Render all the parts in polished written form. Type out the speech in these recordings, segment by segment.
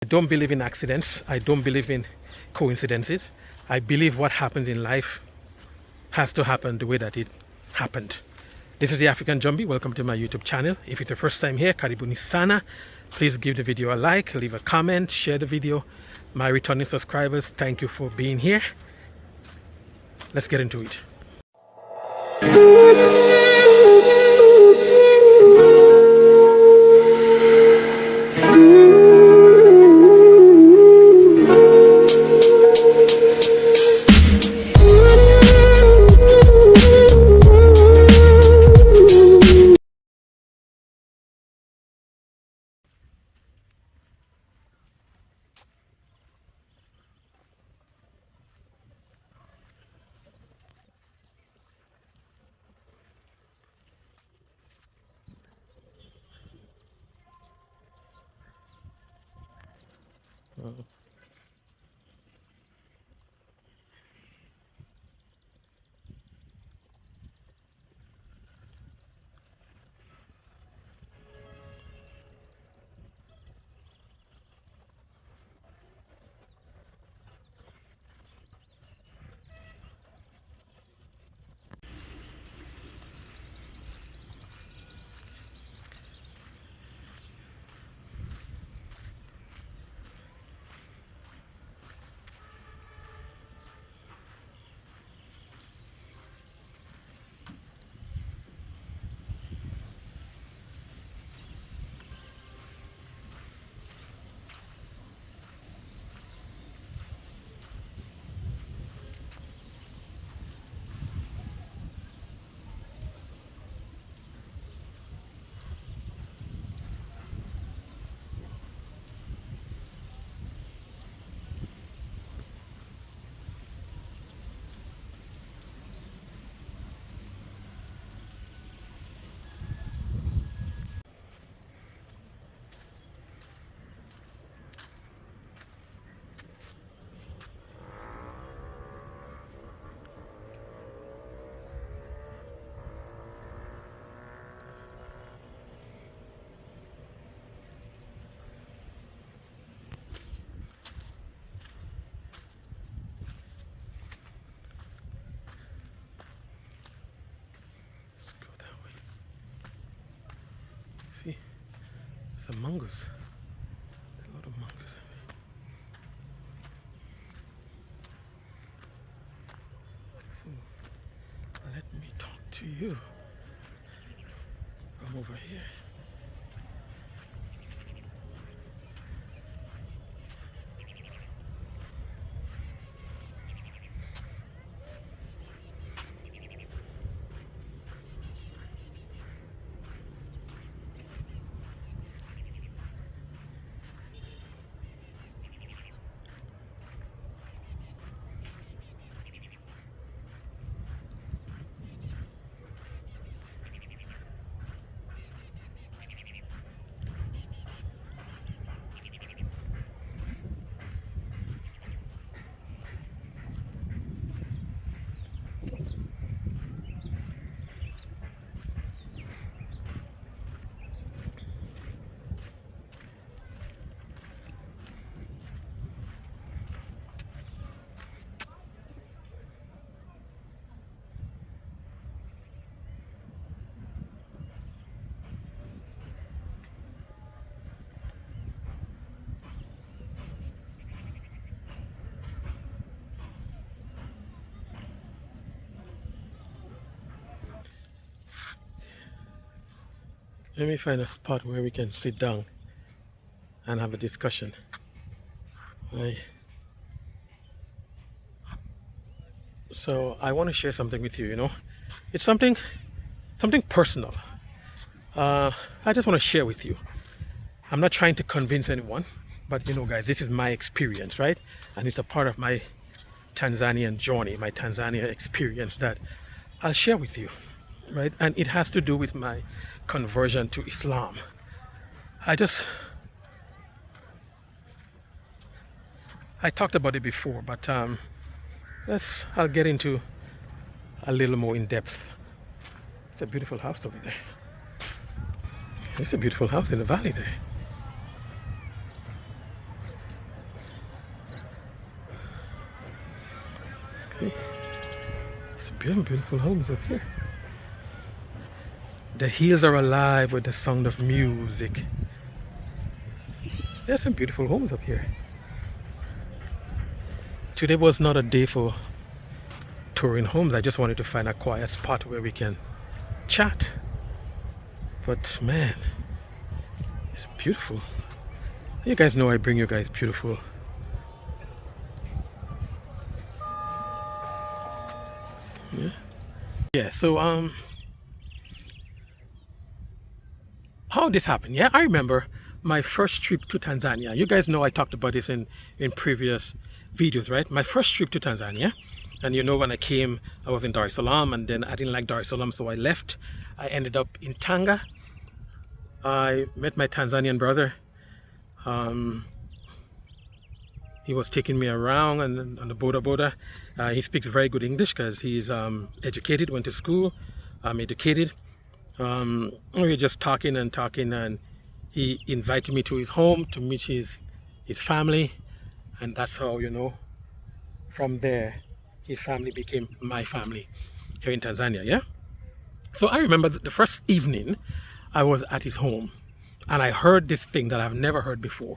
I don't believe in accidents. I don't believe in coincidences. I believe what happens in life has to happen the way that it happened. This is the African Jumbie. Welcome to my YouTube channel. If it's your first time here, karibuni sana. Please give the video a like, leave a comment, share the video. My returning subscribers, thank you for being here. Let's get into it. See, some mangoes. A lot of mangoes. So, let me talk to you from over here. Let me find a spot where we can sit down and have a discussion. Right. So I want to share something with you. It's something personal. I just want to share with you. I'm not trying to convince anyone, but guys, this is my experience, right? And it's a part of my Tanzanian journey, my Tanzania experience that I'll share with you, right? And it has to do with my conversion to Islam. I talked about it before, but I'll get into a little more in depth. It's a beautiful house over there. It's a beautiful house in the valley there. See? It's beautiful, beautiful homes up here. The hills are alive with the sound of music. There's some beautiful homes up here. Today was not a day for touring homes. I just wanted to find a quiet spot where we can chat. But man, it's beautiful. You guys know I bring you guys beautiful. Yeah, so how this happened? Yeah, I remember my first trip to Tanzania. You guys know I talked about this in previous videos, right? My first trip to Tanzania. And you know, when I came, I was in Dar es Salaam, and then I didn't like Dar es Salaam, so I left. I ended up in Tanga. I met my Tanzanian brother. He was taking me around and on the border. He speaks very good English because he's educated, went to school, educated. We were just talking, and he invited me to his home to meet his family, and that's how, you know, from there his family became my family here in Tanzania. Yeah. So I remember the first evening I was at his home, and I heard this thing that I've never heard before.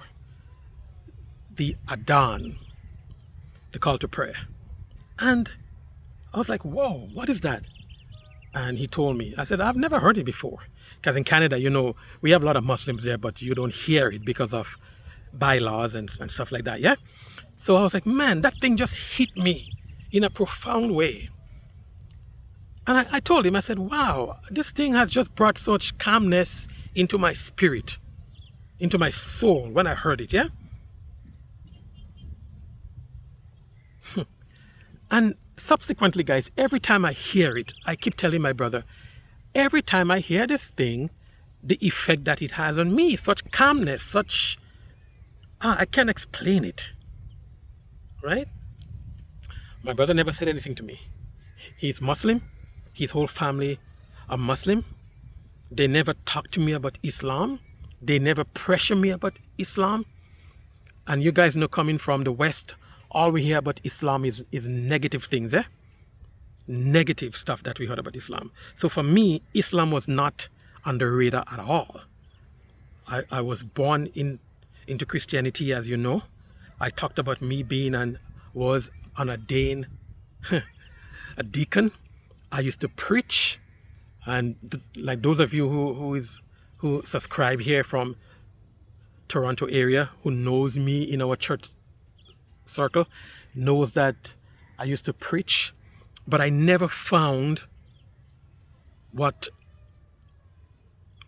The Adhan, the call to prayer. And I was like, whoa, what is that? And he told me. I said, I've never heard it before. Because in Canada, you know, we have a lot of Muslims there, but you don't hear it because of bylaws and stuff like that, yeah? So I was like, man, that thing just hit me in a profound way. And I told him, I said, wow, this thing has just brought such calmness into my spirit, into my soul when I heard it, yeah? And subsequently, guys, every time I hear it, I keep telling my brother, every time I hear this thing, the effect that it has on me, such calmness, such, I can't explain it, right? My brother never said anything to me. He's Muslim. His whole family are Muslim. They never talk to me about Islam. They never pressure me about Islam. And you guys know, coming from the West, all we hear about Islam is negative things, eh? Negative stuff that we heard about Islam. So for me, Islam was not on the radar at all. I was born into Christianity, as you know. I talked about me being was an ordained a deacon. I used to preach, and like those of you who subscribe here from Toronto area, who knows me in our church circle, knows that I used to preach, but I never found what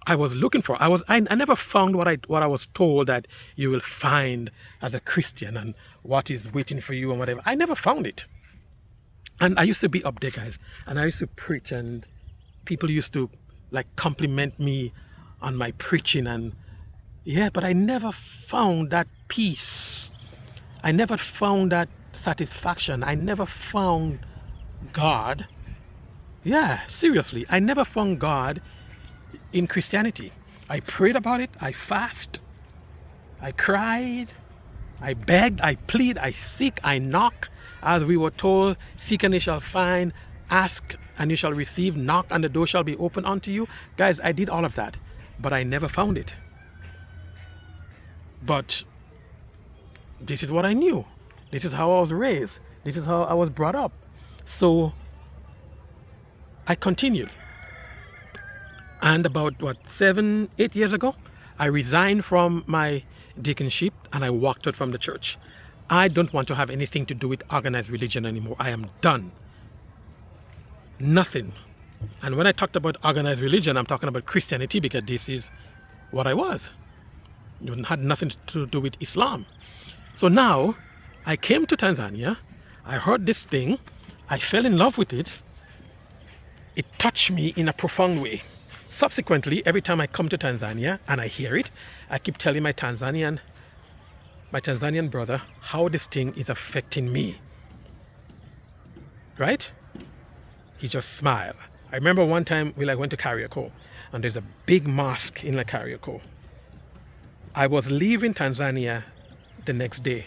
I was looking for. I never found what I was told that you will find as a Christian and what is waiting for you and whatever. I never found it. And I used to be up there, guys, and I used to preach, and people used to like compliment me on my preaching, and yeah, but I never found that peace. I never found that satisfaction. I never found God. Yeah, seriously, I never found God in Christianity. I prayed about it. I fasted. I cried. I begged. I plead. I seek. I knock. As we were told, seek and you shall find. Ask and you shall receive. Knock and the door shall be opened unto you. Guys, I did all of that, but I never found it. But this is what I knew. This is how I was raised. This is how I was brought up. So I continued. And about 7, 8 years ago, I resigned from my deaconship and I walked out from the church. I don't want to have anything to do with organized religion anymore. I am done. Nothing. And when I talked about organized religion, I'm talking about Christianity, because this is what I was. It had nothing to do with Islam. So now I came to Tanzania. I heard this thing. I fell in love with it. It touched me in a profound way. Subsequently, every time I come to Tanzania and I hear it, I keep telling my Tanzanian brother how this thing is affecting me. Right? He just smiled. I remember one time we went to Kariakoo, and there's a big mosque in Kariakoo. I was leaving Tanzania the next day.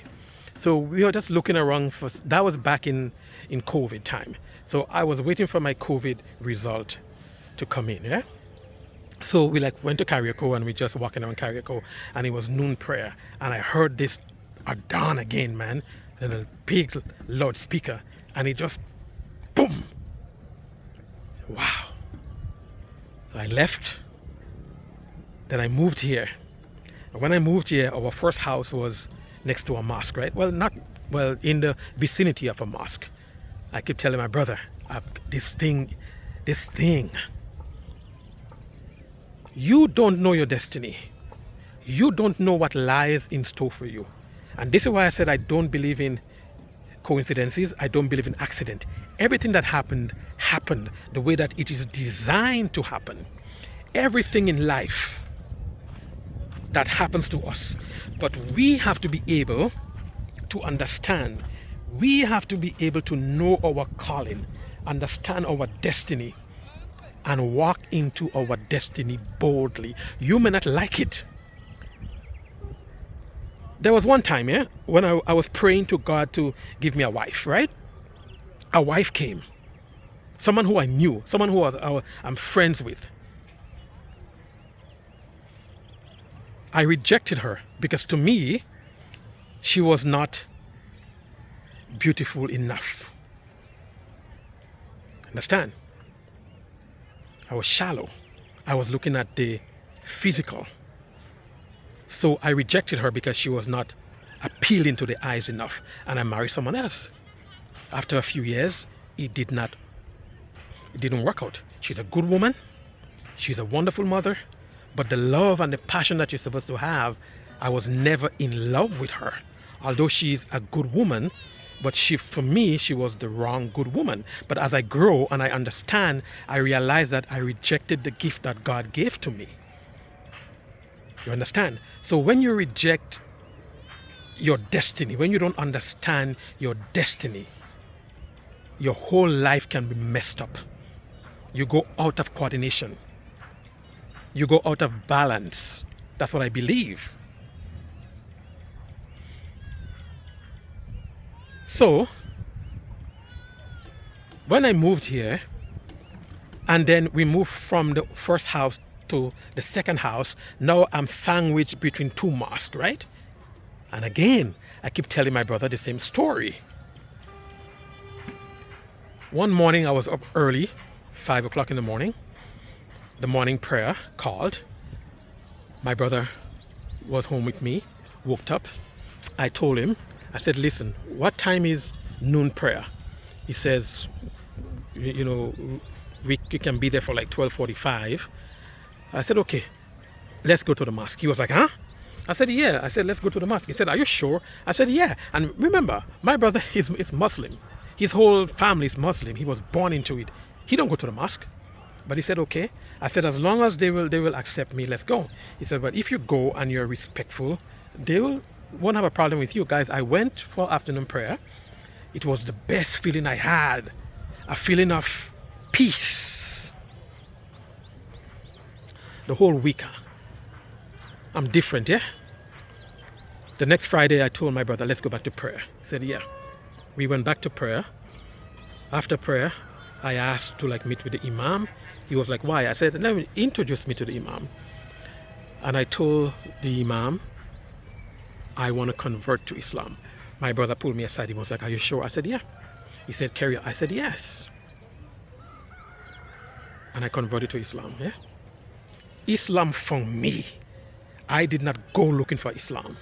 So we were just looking around for, that was back in COVID time. So I was waiting for my COVID result to come in, yeah? So we like went to karaoke and we just walking around karaoke and it was noon prayer and I heard this Adon again, man, and a big loudspeaker and it just boom. Wow. So I left. Then I moved here. And when I moved here, our first house was next to a mosque, right? Well, not well in the vicinity of a mosque. I keep telling my brother, this thing. You don't know your destiny. You don't know what lies in store for you. And this is why I said I don't believe in coincidences. I don't believe in accident. Everything that happened the way that it is designed to happen. Everything in life that happens to us. But we have to be able to understand. We have to be able to know our calling, understand our destiny, and walk into our destiny boldly. You may not like it. There was one time, yeah, when I was praying to God to give me a wife, right? A wife came. Someone who I knew, someone who I'm friends with. I rejected her because to me, she was not beautiful enough. Understand? I was shallow. I was looking at the physical. So I rejected her because she was not appealing to the eyes enough. And I married someone else. After a few years, it didn't work out. She's a good woman. She's a wonderful mother. But the love and the passion that you're supposed to have, I was never in love with her. Although she's a good woman, but for me, she was the wrong good woman. But as I grow and I understand, I realize that I rejected the gift that God gave to me. You understand? So when you reject your destiny, when you don't understand your destiny, your whole life can be messed up. You go out of coordination. You go out of balance. That's what I believe. So, when I moved here, and then we moved from the first house to the second house, now I'm sandwiched between two mosques, right? And again, I keep telling my brother the same story. One morning I was up early, 5 o'clock in the morning. The morning prayer called. My brother was home with me, woke up. I told him, I said, listen, what time is noon prayer? He says, you know, we can be there for like 12:45. I said, okay, let's go to the mosque. He was like, huh? I said, yeah. I said, let's go to the mosque. He said, are you sure? I said, yeah. And remember, my brother is Muslim. His whole family is Muslim. He was born into it. He don't go to the mosque. But he said, okay. I said, as long as they will accept me, let's go. He said, but if you go and you're respectful, they won't have a problem with you. Guys, I went for afternoon prayer. It was the best feeling I had. A feeling of peace. The whole week, I'm different, yeah? The next Friday, I told my brother, let's go back to prayer. He said, yeah. We went back to prayer. After prayer, I asked to meet with the imam. He was like, why? I said, let me introduce me to the imam. And I told the imam, I want to convert to Islam. My brother pulled me aside. He was like, are you sure? I said, yeah. He said, carry on. I said, yes. And I converted to Islam, yeah? Islam found me. I did not go looking for Islam.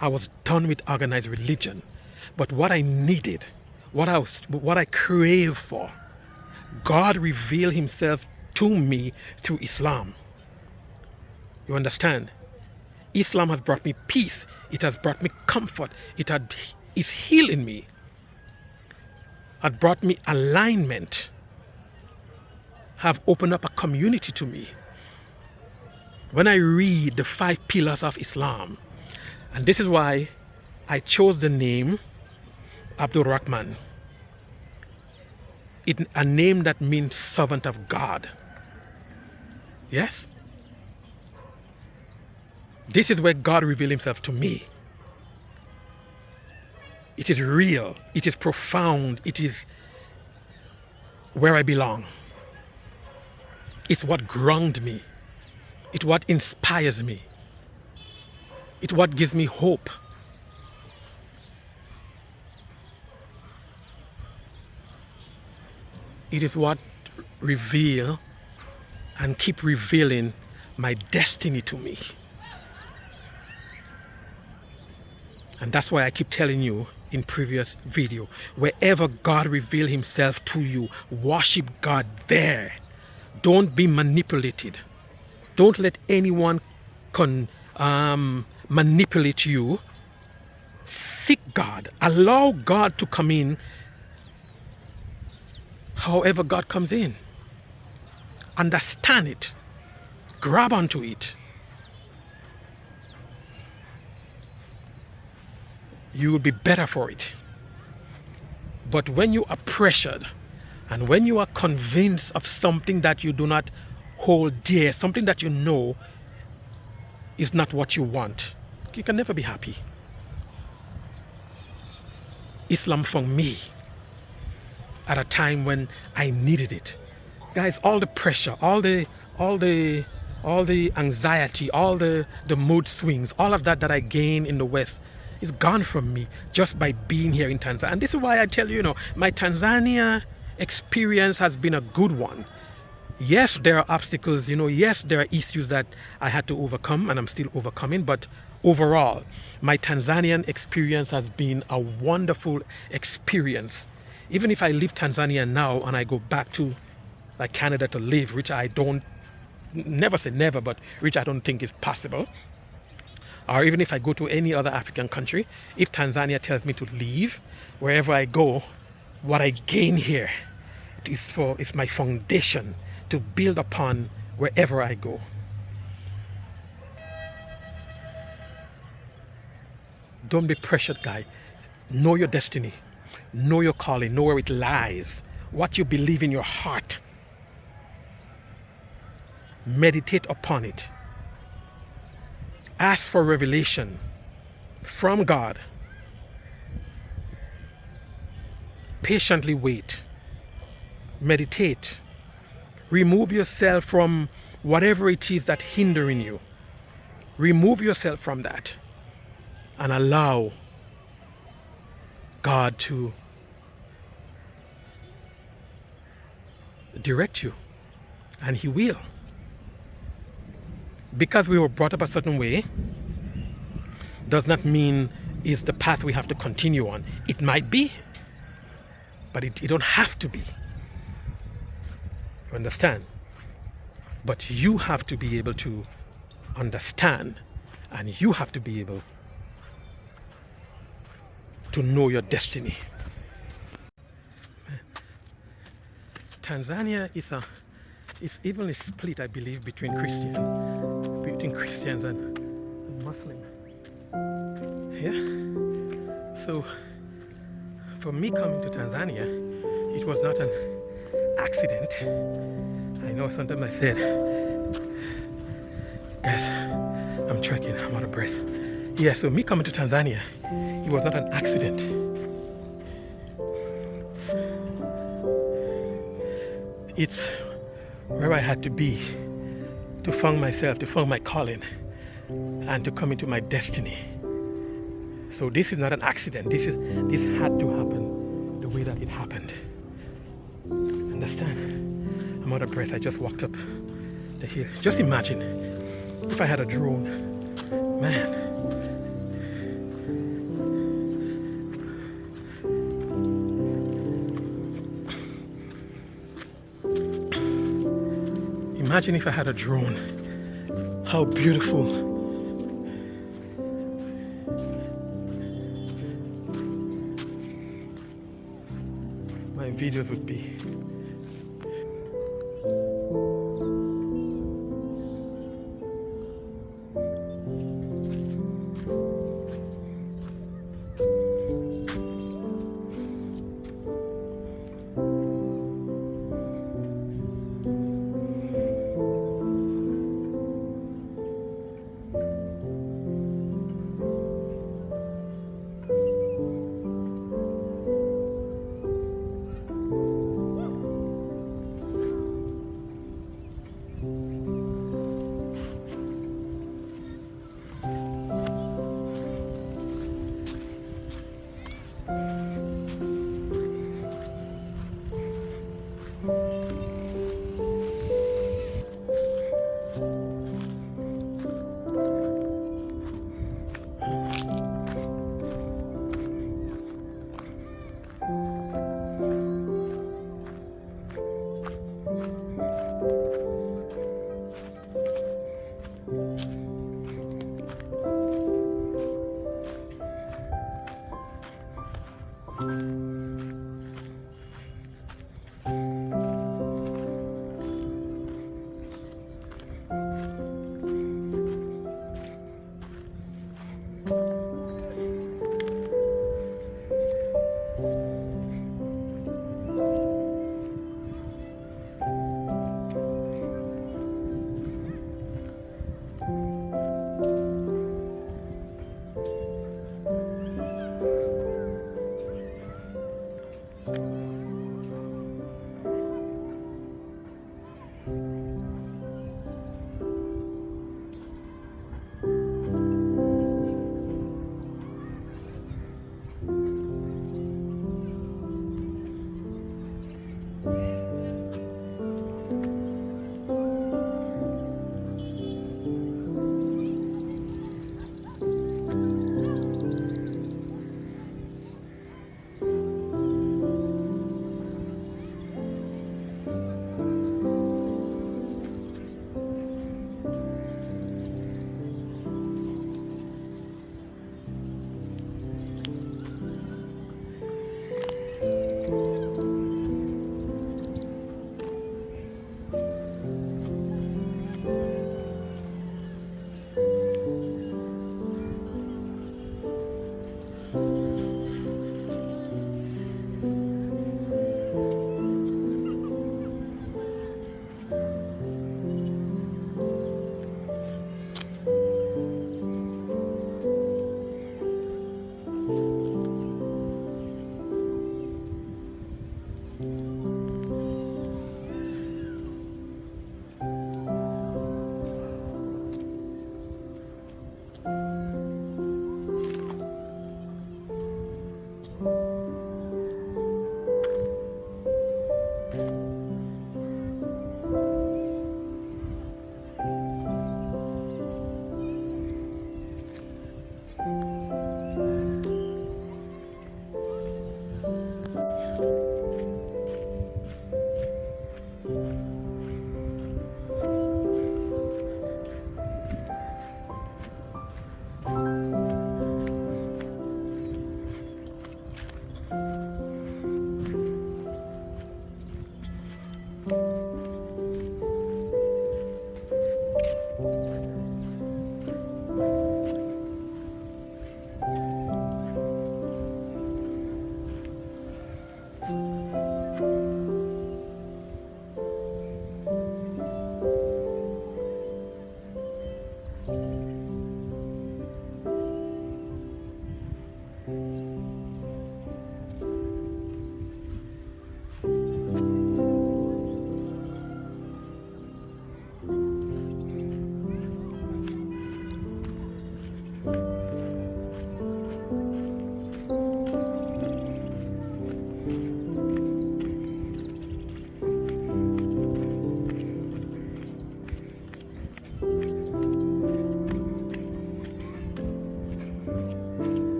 I was done with organized religion. But what I needed, what I craved for, God revealed himself to me through Islam. You understand? Islam has brought me peace. It has brought me comfort. It's healing me. Had brought me alignment. Have opened up a community to me. When I read the 5 pillars of Islam, and this is why I chose the name Abdul Rahman. A name that means servant of God. Yes? This is where God revealed himself to me. It is real. It is profound. It is where I belong. It's what grounds me. It's what inspires me. It's what gives me hope. It is what reveal and keep revealing my destiny to me. And that's why I keep telling you in previous video, wherever God reveal himself to you, worship God there. Don't be manipulated. Don't let anyone manipulate you. Seek God. Allow God to come in however God comes in. Understand it. Grab onto it. You will be better for it. But when you are pressured and when you are convinced of something that you do not hold dear, something that you know is not what you want, you can never be happy. Islam found me at a time when I needed it. Guys, all the pressure, all the anxiety, all the mood swings, all of that I gained in the West is gone from me just by being here in Tanzania. And this is why I tell you, my Tanzania experience has been a good one. Yes, there are obstacles, yes, there are issues that I had to overcome and I'm still overcoming, but overall, my Tanzanian experience has been a wonderful experience. Even if I leave Tanzania now and I go back to like Canada to live, which I don't, never say never, but which I don't think is possible, or even if I go to any other African country, if Tanzania tells me to leave, wherever I go, what I gain here is my foundation to build upon wherever I go. Don't be pressured, guy. Know your destiny. Know your calling. Know where it lies. What you believe in your heart. Meditate upon it. Ask for revelation from God. Patiently wait. Meditate. Remove yourself from whatever it is that's hindering you. Remove yourself from that and allow God to direct you, and He will. Because we were brought up a certain way does not mean it's the path we have to continue on. It might be, but it don't have to be. You understand? But you have to be able to understand, and you have to be able to know your destiny. Tanzania is evenly split, I believe, between Christians and Muslims. Yeah. So for me coming to Tanzania, it was not an accident. I know sometimes I said, guys, I'm trekking, I'm out of breath. Yeah, so me coming to Tanzania, it was not an accident. It's where I had to be to find myself, to find my calling, and to come into my destiny. So this is not an accident. This had to happen the way that it happened. Understand? I'm out of breath. I just walked up the hill. Just imagine if I had a drone. Man. Imagine if I had a drone. How beautiful. My videos would be. you.